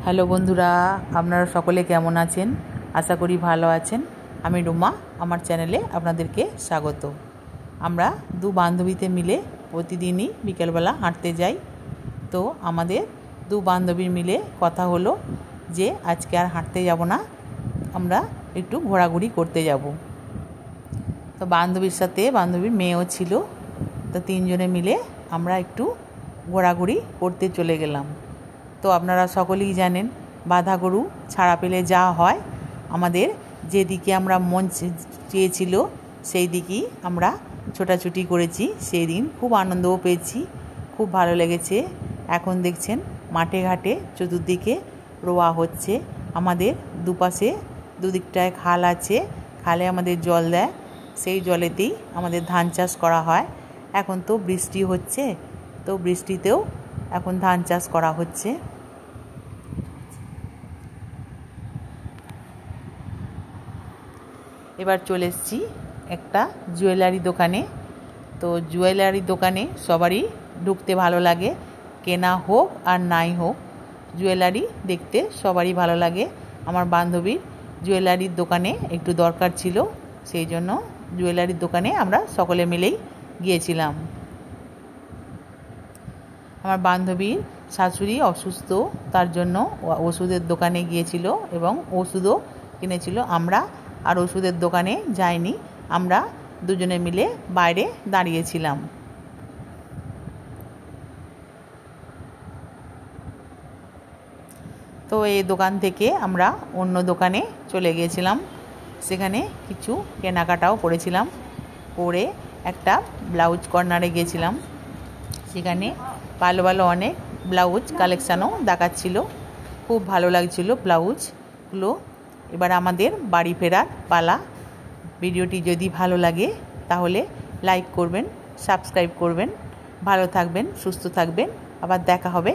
Hello বন্ধুরা, আপনারা সকলে কেমন আছেন? আশা করি ভালো আছেন। আমি রুমা, আমার চ্যানেলে আপনাদেরকে স্বাগত। আমরা দু বান্ধবীতে মিলে প্রতিদিনই বিকেলবেলা হাঁটতে যাই। তো আমাদের দু বান্ধবীর মিলে কথা হলো যে আজকে আর হাঁটতে যাব না, আমরা একটু ঘোরাঘুরি করতে যাব। তো বান্ধবীর সাথে বান্ধবীর মেয়েও ছিল। তো তিনজনে মিলে আমরা একটু ঘোরাঘুরি করতে চলে গেলাম। তো আপনারা সকলেই জানেন, বাঁধা গরু ছাড়া পেলে যা হয়, আমাদের যেদিকে আমরা মন চেয়েছিল সেই দিকেই আমরা ছোটাছুটি করেছি। সেই দিন খুব আনন্দও পেয়েছি, খুব ভালো লেগেছে। এখন দেখছেন মাঠে ঘাটে চতুর্দিকে রোয়া হচ্ছে। আমাদের দুপাশে দুদিকটায় খাল আছে, খালে আমাদের জল দেয়, সেই জলেতেই আমাদের ধান চাষ করা হয়। এখন তো বৃষ্টি হচ্ছে, তো বৃষ্টিতেও এখন ধান চাষ করা হচ্ছে। এবার চলে এসেছি একটা জুয়েলারি দোকানে। তো জুয়েলারি দোকানে সবারই ঢুকতে ভালো লাগে, কেনা হোক আর নাই হোক, জুয়েলারি দেখতে সবারই ভালো লাগে। আমার বান্ধবীর জুয়েলারির দোকানে একটু দরকার ছিল, সেই জন্য জুয়েলারির দোকানে আমরা সকলে মিলেই গিয়েছিলাম। আমার বান্ধবীর শাশুড়ি অসুস্থ, তার জন্য ওষুধের দোকানে গিয়েছিল এবং ওষুধও কিনেছিল। আমরা আর ওষুধের দোকানে যাইনি, আমরা দুজনে মিলে বাইরে দাঁড়িয়েছিলাম। তো এই দোকান থেকে আমরা অন্য দোকানে চলে গিয়েছিলাম, সেখানে কিছু কেনাকাটাও করেছিলাম। করে একটা ব্লাউজ কর্নারে গিয়েছিলাম, সেখানে ভালো ভালো অনেক ব্লাউজ কালেকশানও দেখাচ্ছিল, খুব ভালো লাগছিল ব্লাউজগুলো। এবার আমাদের বাড়ি ফেরার পালা। ভিডিওটি যদি ভালো লাগে তাহলে লাইক করবেন, সাবস্ক্রাইব করবেন। ভালো থাকবেন, সুস্থ থাকবেন, আবার দেখা হবে।